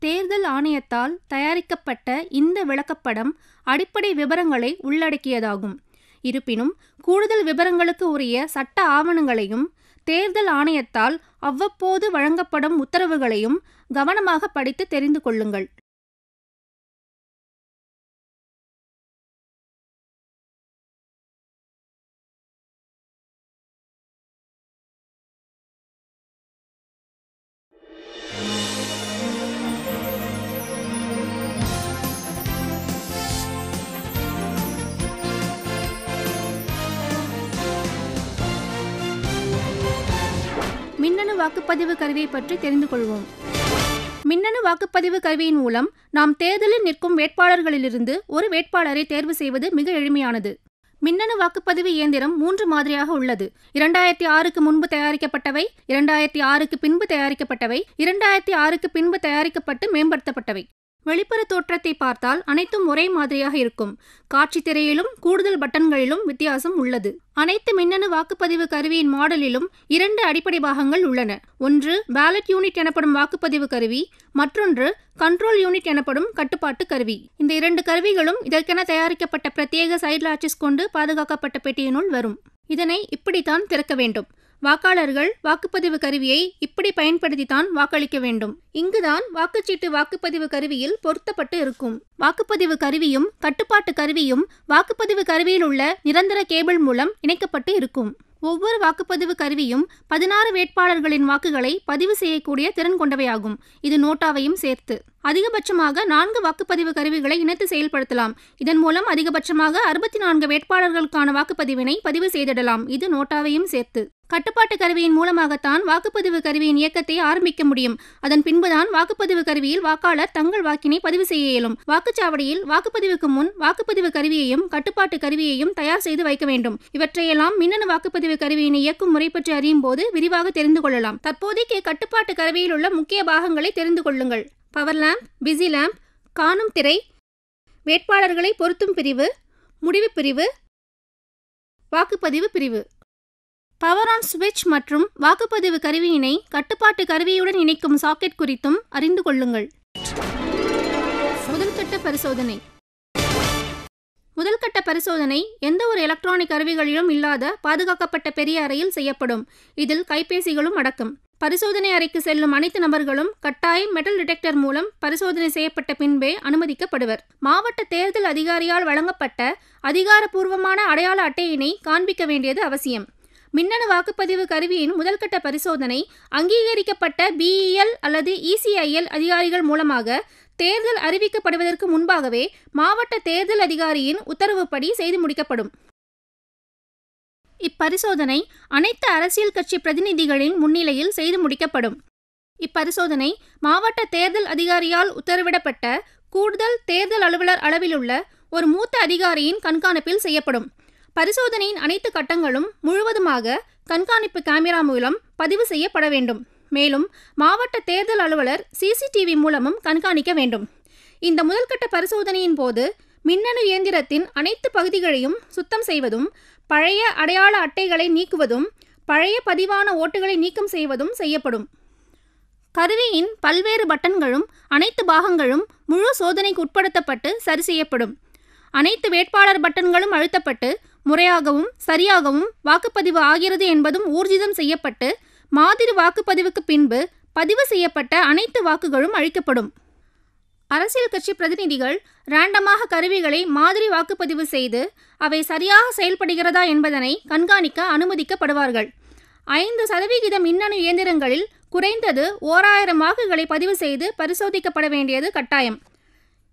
தேர்தல் ஆணையத்தால் தயாரிக்கப்பட்ட இந்த விளக்கப்படம் அடிப்படை விபரங்களை உள்ளடக்கியதாகும். இருப்பினும் கூடுதல் விபரங்களுக்கு உரிய சட்ட ஆவணங்களையும் தேர்தல் ஆணையத்தால் அவ்வப்போது வழங்கப்படும் உத்தரவுகளையும் கவனமாக படித்து தெரிந்து கொள்ளுங்கள். மின்னணு வாக்குப்பதிவு கருவியை பற்றி தெரிந்து கொள்வோம். மின்னணு வாக்குப்பதிவு கருவியின் மூலம் நாம் தேர்தலில் நிற்கும் வேட்பாளர்களிலிருந்து ஒரு வேட்பாளரை தேர்வு செய்வது மிக எளிமையானது. மின்னணு வாக்குப்பதிவு இயந்திரம் 3 மாதிரியாக உள்ளது. 2006க்கு முன்பு தயாரிக்கப்பட்டவை, 2006க்கு பின்பு தயாரிக்கப்பட்டவை, 2006க்கு பின்பு தயாரிக்கப்பட்டு மேம்படுத்தப்பட்டவை. வெளிப்புற தோற்றத்தை பார்த்தால் அனைத்தும் ஒரே மாதிரியாக இருக்கும். காட்சி திரையிலும் கூடுதல் பட்டன்களிலும் வித்தியாசம் உள்ளது. அனைத்து மின்னணு வாக்குப்பதிவு கருவியின் மாடலிலும் 2 அடிப்படை பாகங்கள் உள்ளன. ஒன்று பேலட் யூனிட் எனப்படும் வாக்குப்பதிவு கருவி, மற்றொன்று கண்ட்ரோல் யூனிட் எனப்படும் கட்டுப்பாட்டு கருவி. இந்த 2 கருவிகளும் இதற்கென தயாரிக்கப்பட்ட பிரத்யேக சைடு லாட்சஸ் கொண்டு பாதுகாக்கப்பட்ட பெட்டியினுள் வரும். இதனை இப்படித்தான் திறக்க வேண்டும். வாக்காளர்கள் வாக்குப்பதிவு கருவியை இப்படி பயன்படுத்தித்தான் வாக்களிக்க வேண்டும். இங்குதான் வாக்குச்சீட்டு வாக்குப்பதிவு கருவியில் பொருத்தப்பட்டு இருக்கும். வாக்குப்பதிவு கருவியும் கட்டுப்பாட்டு கருவியும் வாக்குப்பதிவு கருவியில் உள்ள நிரந்தர கேபிள் மூலம் இணைக்கப்பட்டு இருக்கும். ஒவ்வொரு வாக்குப்பதிவு கருவியும் 16 வேட்பாளர்களின் வாக்குகளை பதிவு செய்யக்கூடிய திறன் கொண்டவையாகும். இது நோட்டாவையும் சேர்த்து. அதிகபட்சமாக 4 வாக்குப்பதிவு கருவிகளை இணைத்து செயல்படுத்தலாம். இதன் மூலம் அதிகபட்சமாக 64 வேட்பாளர்களுக்கான வாக்குப்பதிவினை பதிவு செய்திடலாம். இது நோட்டாவையும் சேர்த்து. கட்டுப்பாட்டு கருவியின் மூலமாகத்தான் வாக்குப்பதிவு கருவியின் இயக்கத்தை ஆரம்பிக்க முடியும். அதன் பின்புதான் வாக்குப்பதிவு கருவியில் வாக்காளர் தங்கள் வாக்கினை பதிவு செய்ய இயலும். வாக்குச்சாவடியில் வாக்குப்பதிவுக்கு முன் வாக்குப்பதிவு கருவியையும் கட்டுப்பாட்டு கருவியையும் தயார் செய்து வைக்க வேண்டும். இவற்றையெல்லாம் மின்னணு வாக்குப்பதிவு கருவியினை இயக்கும் முறை பற்றி அறியும் போது விரிவாக தெரிந்து கொள்ளலாம். தற்போதைக்கு கட்டுப்பாட்டு கருவியில் உள்ள முக்கிய பாகங்களை தெரிந்து கொள்ளுங்கள். பவர் லேம்ப், பிஸி லேம்ப், காணும் திரை, வேட்பாளர்களை பொருத்தும் பிரிவு, முடிவு பிரிவு, வாக்குப்பதிவு பிரிவு. பவர் ஆன் சுவிட்ச் மற்றும் வாக்குப்பதிவு கருவியினை கட்டுப்பாட்டு கருவியுடன் இணைக்கும் சாக்கெட் குறித்தும் அறிந்து கொள்ளுங்கள். முதல்கட்ட பரிசோதனை. முதல்கட்ட பரிசோதனை எந்த ஒரு எலக்ட்ரானிக் கருவிகளிலும் இல்லாத பாதுகாக்கப்பட்ட பெரிய அறையில் செய்யப்படும். இதில் கைபேசிகளும் அடக்கம். பரிசோதனை அறைக்கு செல்லும் அனைத்து நபர்களும் கட்டாயம் மெட்டல் டிடெக்டர் மூலம் பரிசோதனை செய்யப்பட்ட பின்பே அனுமதிக்கப்படுவர். மாவட்ட தேர்தல் அதிகாரியால் வழங்கப்பட்ட அதிகாரப்பூர்வமான அடையாள அட்டையினை காண்பிக்க வேண்டியது அவசியம். மின்னணு வாக்குப்பதிவு கருவியின் முதல்கட்ட பரிசோதனை அங்கீகரிக்கப்பட்ட BEL அல்லது ECIL அதிகாரிகள் மூலமாக தேர்தல் அறிவிக்கப்படுவதற்கு முன்பாகவே மாவட்ட தேர்தல் அதிகாரியின் உத்தரவுப்படி செய்து முடிக்கப்படும். இப்பரிசோதனை அனைத்து அரசியல் கட்சி பிரதிநிதிகளின் முன்னிலையில் செய்து முடிக்கப்படும். இப்பரிசோதனை மாவட்ட தேர்தல் அதிகாரியால் உத்தரவிடப்பட்ட கூடுதல் தேர்தல் அலுவலர் அளவிலுள்ள ஒரு மூத்த அதிகாரியின் கண்காணிப்பில் செய்யப்படும். பரிசோதனையின் அனைத்து கட்டங்களும் முழுவதுமாக கண்காணிப்பு கேமரா மூலம் பதிவு செய்யப்பட வேண்டும். மேலும் மாவட்ட தேர்தல் அலுவலர் CCTV மூலமும் கண்காணிக்க வேண்டும். இந்த முதல்கட்ட பரிசோதனையின் போது மின்னணு இயந்திரத்தின் அனைத்து பகுதிகளையும் சுத்தம் செய்வதும், பழைய அடையாள அட்டைகளை நீக்குவதும், பழைய பதிவான ஓட்டுகளை நீக்கம் செய்வதும் செய்யப்படும். கருவியின் பல்வேறு பட்டன்களும் அனைத்து பாகங்களும் முழு சோதனைக்கு உட்படுத்தப்பட்டு சரி செய்யப்படும். அனைத்து வேட்பாளர் பட்டன்களும் அழுத்தப்பட்டு முறையாகவும் சரியாகவும் வாக்குப்பதிவு ஆகிறது என்பதும் ஊர்ஜிதம் செய்யப்பட்டு மாதிரி வாக்குப்பதிவுக்கு பின்பு பதிவு செய்யப்பட்ட அனைத்து வாக்குகளும் அழிக்கப்படும். அரசியல் கட்சி பிரதிநிதிகள் ரேண்டமாக கருவிகளை மாதிரி வாக்குப்பதிவு செய்து அவை சரியாக செயல்படுகிறதா என்பதனை கண்காணிக்க அனுமதிக்கப்படுவார்கள். 5% மின்னணு இயந்திரங்களில் குறைந்தது 1000 வாக்குகளை பதிவு செய்து பரிசோதிக்கப்பட வேண்டியது கட்டாயம்.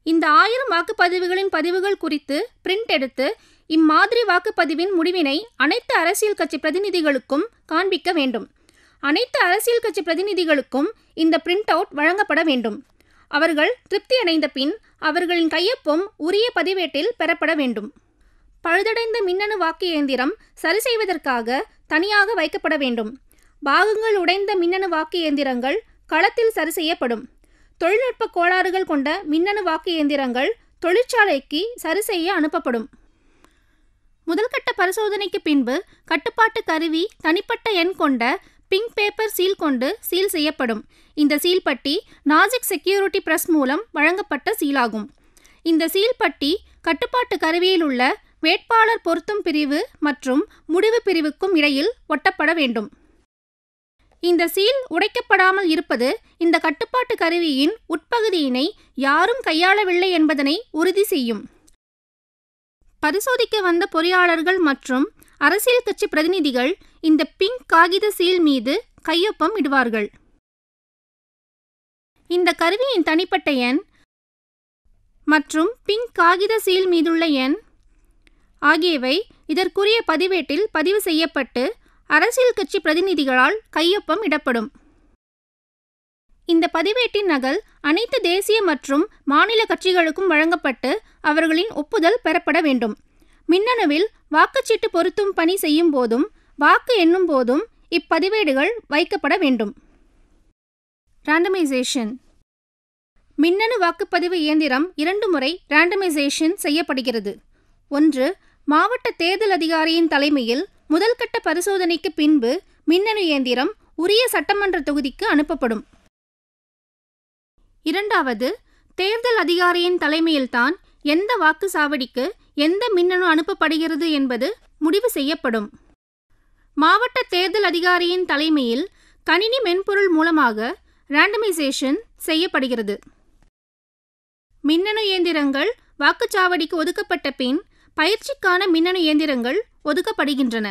இந்த 1000 வாக்குப்பதிவுகளின் பதிவுகள் குறித்து பிரிண்ட் எடுத்து இம்மாதிரி வாக்குப்பதிவின் முடிவினை அனைத்து அரசியல் கட்சி பிரதிநிதிகளுக்கும் காண்பிக்க வேண்டும். அனைத்து அரசியல் கட்சி பிரதிநிதிகளுக்கும் இந்த பிரிண்ட் அவுட் வழங்கப்பட வேண்டும். அவர்கள் திருப்தி அடைந்த பின் அவர்களின் கையொப்பம் உரிய பதிவேட்டில் பெறப்பட வேண்டும். பழுதடைந்த மின்னணு வாக்கு இயந்திரம் சரி செய்வதற்காக தனியாக வைக்கப்பட வேண்டும். பாகங்கள் உடைந்த மின்னணு வாக்கு இயந்திரங்கள் களத்தில் சரி செய்யப்படும். தொழில்நுட்ப கோளாறுகள் கொண்ட மின்னணு வாக்கு இயந்திரங்கள் தொழிற்சாலைக்கு சரி செய்ய அனுப்பப்படும். முதல்கட்ட பரிசோதனைக்கு பின்பு கட்டுப்பாட்டு கருவி தனிப்பட்ட எண் கொண்ட பிங்க் பேப்பர் சீல் கொண்டு சீல் செய்யப்படும். இந்த சீல் பட்டி நாஜிக் செக்யூரிட்டி பிரஸ் மூலம் வழங்கப்பட்ட சீலாகும். இந்த சீல் பட்டி கட்டுப்பாட்டு கருவியில் உள்ள வேட்பாளர் பொருத்தும் பிரிவு மற்றும் முடிவு பிரிவுக்கும் இடையில் ஒட்டப்பட வேண்டும். இந்த சீல் உடைக்கப்படாமல் இருப்பது இந்த கட்டுப்பாட்டு கருவியின் உட்பகுதியினை யாரும் கையாளவில்லை என்பதனை உறுதி செய்யும். பரிசோதிக்க வந்த பொறியாளர்கள் மற்றும் அரசியல் கட்சி பிரதிநிதிகள் இந்த பிங்க் காகித சீல் மீது கையொப்பம் இடுவார்கள். இந்த கருவியின் தனிப்பட்ட எண் மற்றும் பிங்க் காகித சீல் மீதுள்ள எண் ஆகியவை இதற்குரிய பதிவேட்டில் பதிவு செய்யப்பட்டு அரசியல் கட்சி பிரதிநிதிகளால் கையொப்பம் இடப்படும். இந்த பதிவேட்டின் நகல் அனைத்து தேசிய மற்றும் மாநில கட்சிகளுக்கும் வழங்கப்பட்டு அவர்களின் ஒப்புதல் பெறப்பட வேண்டும். மின்னணுவில் வாக்குச்சீட்டு பொருத்தும் பணி செய்யும் போதும் வாக்கு எண்ணும் போதும் இப்பதிவேடுகள் வைக்கப்பட வேண்டும். ராண்டமைசேஷன். மின்னணு வாக்குப்பதிவு இயந்திரம் 2 முறை ராண்டமைசேஷன் செய்யப்படுகிறது. 1. மாவட்ட தேர்தல் அதிகாரியின் தலைமையில் முதல் கட்ட பரிசோதனைக்கு பின்பு மின்னணு இயந்திரம் உரிய சட்டமன்ற தொகுதிக்கு அனுப்பப்படும். 2. தேர்தல் அதிகாரியின் தலைமையில்தான் எந்த வாக்கு சாவடிக்கு எந்த மின்னணு அனுப்பப்படுகிறது என்பது முடிவு செய்யப்படும். மாவட்ட தேர்தல் அதிகாரியின் தலைமையில் கணினி மென்பொருள் மூலமாக ராண்டமைசேஷன் செய்யப்படுகிறது. மின்னணு இயந்திரங்கள் வாக்குச்சாவடிக்கு ஒதுக்கப்பட்ட பின் பயிற்சிக்கான மின்னணு இயந்திரங்கள் ஒதுக்கப்படுகின்றன.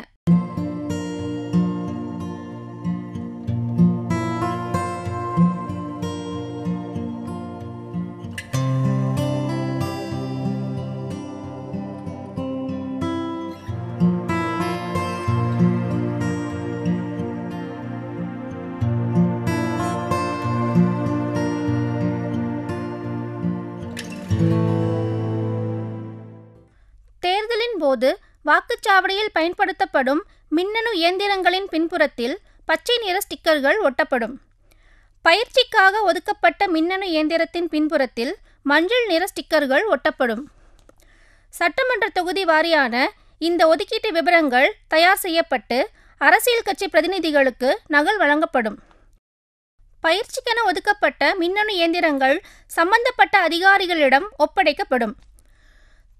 தேர்தலின் போது வாக்குச்சாவடியில் பயன்படுத்தப்படும் மின்னணு இயந்திரங்களின் பின்புறத்தில் பச்சை நிற ஸ்டிக்கர்கள் ஒட்டப்படும். பயிற்சிக்காக ஒதுக்கப்பட்ட மின்னணு இயந்திரத்தின் பின்புறத்தில் மஞ்சள் நிற ஸ்டிக்கர்கள் ஒட்டப்படும். சட்டமன்ற தொகுதி வாரியான இந்த ஒதுக்கீட்டு விவரங்கள் தயார் செய்யப்பட்டு அரசியல் கட்சி பிரதிநிதிகளுக்கு நகல் வழங்கப்படும். பயிற்சிக்கென ஒதுக்கப்பட்ட மின்னணு இயந்திரங்கள் சம்பந்தப்பட்ட அதிகாரிகளிடம் ஒப்படைக்கப்படும்.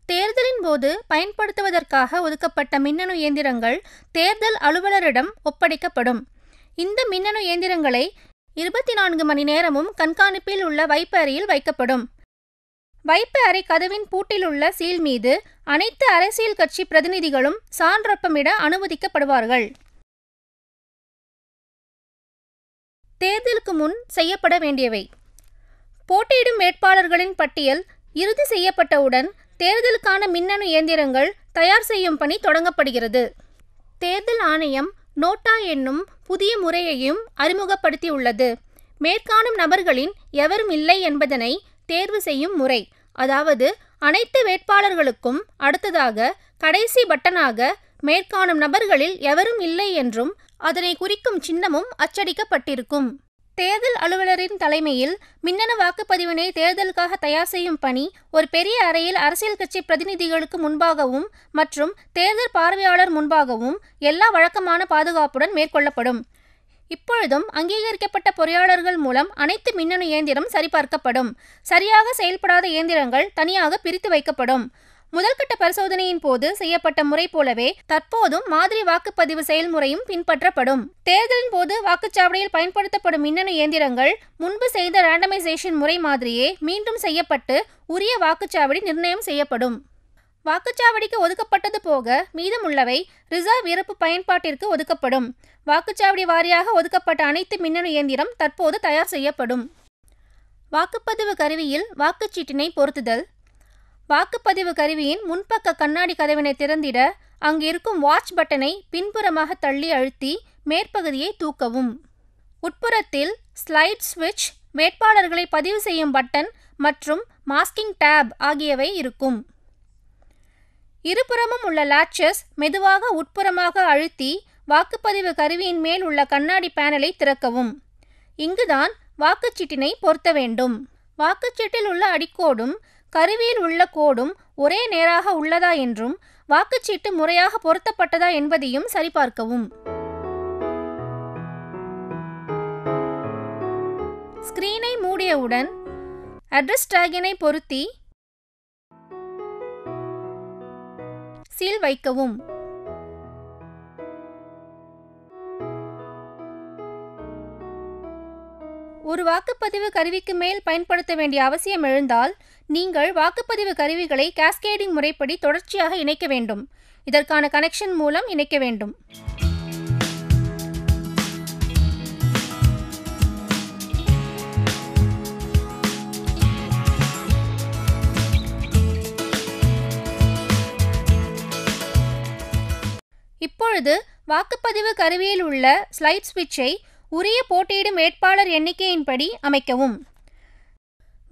தேர்தலின் போது பயன்படுத்துவதற்காக ஒதுக்கப்பட்ட மின்னணு இயந்திரங்கள் தேர்தல் அலுவலரிடம் ஒப்படைக்கப்படும். இந்த மின்னணு இயந்திரங்களை 24 மணி நேரமும் கண்காணிப்பில் உள்ள வைப்பு அறையில் வைக்கப்படும். வைப்பு அறை கதவின் பூட்டில் உள்ள சீல் மீது அனைத்து அரசியல் கட்சி பிரதிநிதிகளும் சான்றொப்பமிட அனுமதிக்கப்படுவார்கள். தேர்தலுக்கு முன் செய்யப்பட வேண்டியவை. போட்டியிடும் வேட்பாளர்களின் பட்டியல் இறுதி செய்யப்பட்டவுடன் தேர்தலுக்கான மின்னணு இயந்திரங்கள் தயார் செய்யும் பணி தொடங்கப்படுகிறது. தேர்தல் ஆணையம் நோட்டா என்னும் புதிய முறையையும் அறிமுகப்படுத்தியுள்ளது. மேற்காணும் நபர்களின் எவரும் இல்லை என்பதனை தேர்வு செய்யும் முறை. அதாவது அனைத்து வேட்பாளர்களுக்கும் அடுத்ததாக கடைசி பட்டனாக மேற்காணும் நபர்களில் எவரும் இல்லை என்றும் அதனை குறிக்கும் சின்னமும் அச்சடிக்கப்பட்டிருக்கும். தேர்தல் அலுவலரின் தலைமையில் மின்னணு வாக்குப்பதிவினை தேர்தலுக்காக தயார் செய்யும் பணி ஒரு பெரிய அறையில் அரசியல் கட்சி பிரதிநிதிகளுக்கு முன்பாகவும் மற்றும் தேர்தல் பார்வையாளர் முன்பாகவும் எல்லா வழக்கமான பாதுகாப்புடன் மேற்கொள்ளப்படும். இப்பொழுதும் அங்கீகரிக்கப்பட்ட பொறியாளர்கள் மூலம் அனைத்து மின்னணு இயந்திரம் சரிபார்க்கப்படும். சரியாக செயல்படாத இயந்திரங்கள் தனியாக பிரித்து வைக்கப்படும். முதல்கட்ட பரிசோதனையின் போது செய்யப்பட்ட முறை போலவே தற்போதும் மாதிரி வாக்குப்பதிவு செயல்முறையும் பின்பற்றப்படும். தேர்தலின் போது வாக்குச்சாவடியில் பயன்படுத்தப்படும் மின்னணு இயந்திரங்கள் முன்பு செய்த ராண்டமைசேஷன் முறை மாதிரியே மீண்டும் செய்யப்பட்டு உரிய வாக்குச்சாவடி நிர்ணயம் செய்யப்படும். வாக்குச்சாவடிக்கு ஒதுக்கப்பட்டது போக மீதமுள்ளவை ரிசர்வ் இருப்பு பயன்பாட்டிற்கு ஒதுக்கப்படும். வாக்குச்சாவடி வாரியாக ஒதுக்கப்பட்ட அனைத்து மின்னணு இயந்திரம் தற்போது தயார் செய்யப்படும். வாக்குப்பதிவு கருவியில் வாக்குச்சீட்டினை பொருத்துதல். வாக்குப்பதிவு கருவியின் முன்பக்க கண்ணாடி கதவினை திறந்திட அங்கு இருக்கும் வாட்ச் பட்டனை பின்புறமாக தள்ளி அழுத்தி மேற்பகுதியை தூக்கவும். உட்புறத்தில் ஸ்லைட் ஸ்விட்ச், வேட்பாளர்களை பதிவு செய்யும் பட்டன் மற்றும் மாஸ்கிங் டேப் ஆகியவை இருக்கும். இருபுறமும் உள்ள லாட்சஸ் மெதுவாக உட்புறமாக அழுத்தி வாக்குப்பதிவு கருவியின் மேல் உள்ள கண்ணாடி பேனலை திறக்கவும். இங்குதான் வாக்குச்சீட்டினை பொருத்த வேண்டும். வாக்குச்சீட்டில் உள்ள அடிக்கோடும் கருவியில் உள்ள கோடும் ஒரே நேராக உள்ளதா என்றும் வாக்குச்சீட்டு முறையாக பொருத்தப்பட்டதா என்பதையும் சரிபார்க்கவும். ஸ்கிரீனை மூடியவுடன் அட்ரஸ் டேகினை பொருத்தி சீல் வைக்கவும். ஒரு வாக்குப்பதிவு கருவிக்கு மேல் பயன்படுத்த வேண்டிய அவசியம் எழுந்தால் நீங்கள் வாக்குப்பதிவு கருவிகளை கேஸ்கேடிங் முறைப்படி தொடர்ச்சியாக இணைக்க வேண்டும். இதற்கான கனெக்ஷன் மூலம் இணைக்க வேண்டும். இப்பொழுது வாக்குப்பதிவு கருவியில் உள்ள ஸ்லைட் ஸ்விட்சை உரிய போட்டியிடும் வேட்பாளர் எண்ணிக்கையின்படி அமைக்கவும்.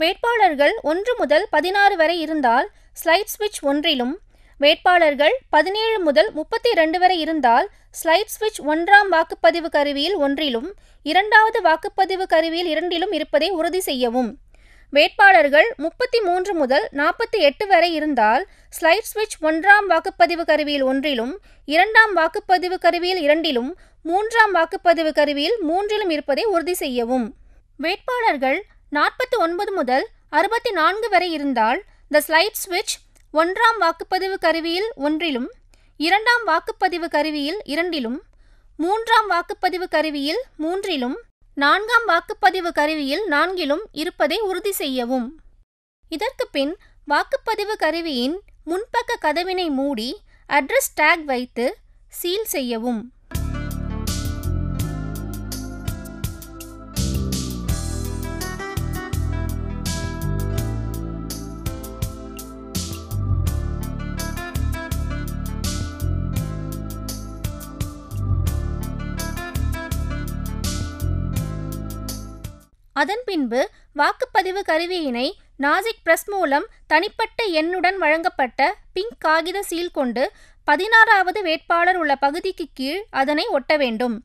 வேட்பாளர்கள் 1 முதல் 16 வரை இருந்தால் ஸ்லைட் ஸ்விட்ச் 1லும், வேட்பாளர்கள் 17 முதல் 32 வரை இருந்தால் ஸ்லைட் ஸ்விட்ச் 1ஆம் வாக்குப்பதிவு கருவியில் 1லும், 2வது வாக்குப்பதிவு கருவியில் 2லும் இருப்பதை உறுதி செய்யவும். வேட்பாளர்கள் 33 முதல் 48 வரை இருந்தால் ஸ்லைட் ஸ்விட்ச் 1ஆம் வாக்குப்பதிவு கருவியில் 1லும், 2ஆம் வாக்குப்பதிவு கருவியில் 2லும், 3ஆம் வாக்குப்பதிவு கருவியில் 3லும் இருப்பதை உறுதி செய்யவும். வேட்பாளர்கள் 49 முதல் 64 வரை இருந்தால் த ஸ்லைட் ஸ்விட்ச் 1ஆம் வாக்குப்பதிவு கருவியில் 1லும், 2ஆம் வாக்குப்பதிவு கருவியில் 2லும், 3ஆம் வாக்குப்பதிவு கருவியில் 3லும், 4ஆம் வாக்குப்பதிவு கருவியில் 4லும் இருப்பதை உறுதி செய்யவும். இதற்கு பின் வாக்குப்பதிவு கருவியின் முன்பக்க கதவினை மூடி அட்ரஸ் டேக் வைத்து சீல் செய்யவும். அதன் பின்பு வாக்குப்பதிவு கருவியினை நாசிக் பிரஸ் மூலம் தனிப்பட்ட எண்ணுடன் வழங்கப்பட்ட பிங்க் காகித சீல் கொண்டு 16வது வேட்பாளர் உள்ள பகுதிக்கு கீழ் அதனை ஒட்ட வேண்டும்.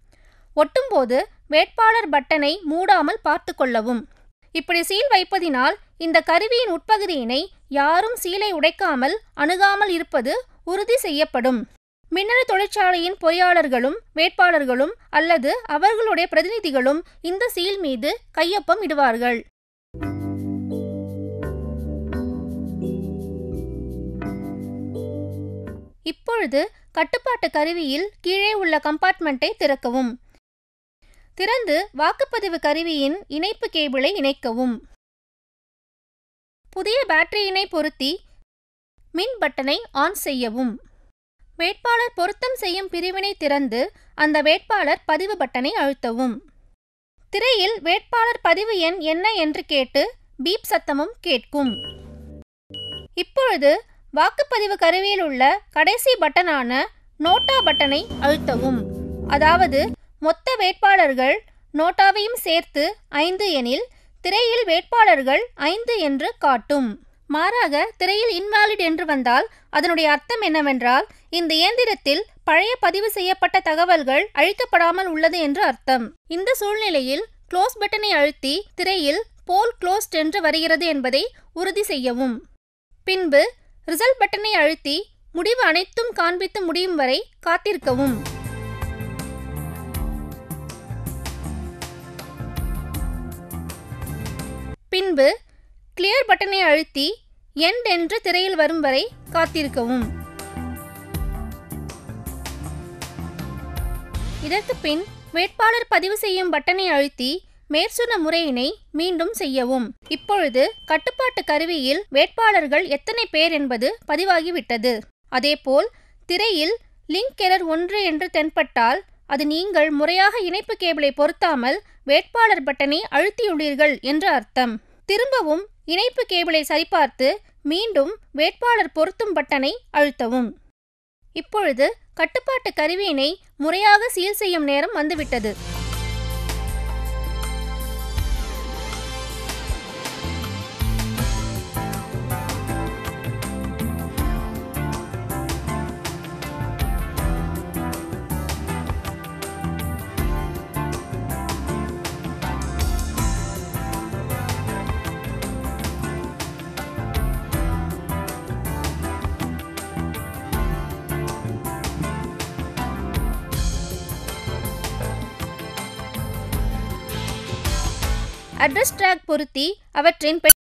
ஒட்டும்போது வேட்பாளர் பட்டனை மூடாமல் பார்த்து கொள்ளவும். இப்படி சீல் வைப்பதினால் இந்த கருவியின் உட்பகுதியினை யாரும் சீலை உடைக்காமல் அணுகாமல் இருப்பது உறுதி செய்யப்படும். மின்னணு தொழிற்சாலையின் பொறியாளர்களும் வேட்பாளர்களும் அல்லது அவர்களுடைய பிரதிநிதிகளும் இந்த சீல் மீது கையொப்பம் இடுவார்கள். இப்பொழுது கட்டுப்பாட்டு கருவியில் கீழே உள்ள கம்பார்ட்மெண்ட்டை திறக்கவும். திறந்து வாக்குப்பதிவு கருவியின் இணைப்பு கேபிளை இணைக்கவும். புதிய பேட்டரியினை பொருத்தி மின் பட்டனை ஆன் செய்யவும். வேட்பாளர் பொருத்தம் செய்யும் பிரிவினை திறந்து அந்த வேட்பாளர் பதிவு பட்டனை அழுத்தவும். திரையில் வேட்பாளர் பதிவு எண் என்ன என்று கேட்டு பீப் சத்தமும் கேட்கும். இப்பொழுது வாக்குப்பதிவு கருவியில் உள்ள கடைசி பட்டனான நோட்டா பட்டனை அழுத்தவும். அதாவது மொத்த வேட்பாளர்கள் நோட்டாவையும் சேர்த்து 5 எனில் திரையில் வேட்பாளர்கள் 5 என்று காட்டும். மாறாக திரையில் இன்வாலிட் என்று வந்தால் அதனுடைய அர்த்தம் என்னவென்றால் இந்த இயந்திரத்தில் பழைய பதிவு செய்யப்பட்ட தகவல்கள் அழிக்கப்படாமல் உள்ளது என்று அர்த்தம். இந்த சூழ்நிலையில் க்ளோஸ் பட்டனை அழுத்தி திரையில் போல் க்ளோஸ்ட் என்று வருகிறது என்பதை உறுதி செய்யவும். பின்பு ரிசல்ட் பட்டனை அழுத்தி முடிவு அனைத்தும் காண்பித்து முடியும் வரை காத்திருக்கவும். பின்பு கிளியர் பட்டனை அழுத்தி எண்ட் என்று திரையில் வரும் வரை காத்திருக்கவும். இதற்கு பின் வேட்பாளர் பதிவு செய்யும் பட்டனை அழுத்தி மேற்சொன்ன முறையினை மீண்டும் செய்யவும். இப்பொழுது கட்டுப்பாட்டு கருவியில் வேட்பாளர்கள் எத்தனை பேர் என்பது பதிவாகிவிட்டது. அதேபோல் திரையில் லிங்க் எரர் 1 என்று தென்பட்டால் அது நீங்கள் முறையாக இணைப்பு கேபிளை பொருத்தாமல் வேட்பாளர் பட்டனை அழுத்தியுள்ளீர்கள் என்று அர்த்தம். திரும்பவும் இணைப்பு கேபிளை சரிபார்த்து மீண்டும் வேட்பாளர் பொருத்தும் பட்டனை அழுத்தவும். இப்பொழுது கட்டுப்பாட்டு கருவியினை முறையாக சீல் செய்யும் நேரம் வந்துவிட்டது. அட்ரஸ் ட்ராக் பொருத்தி அவற்றின்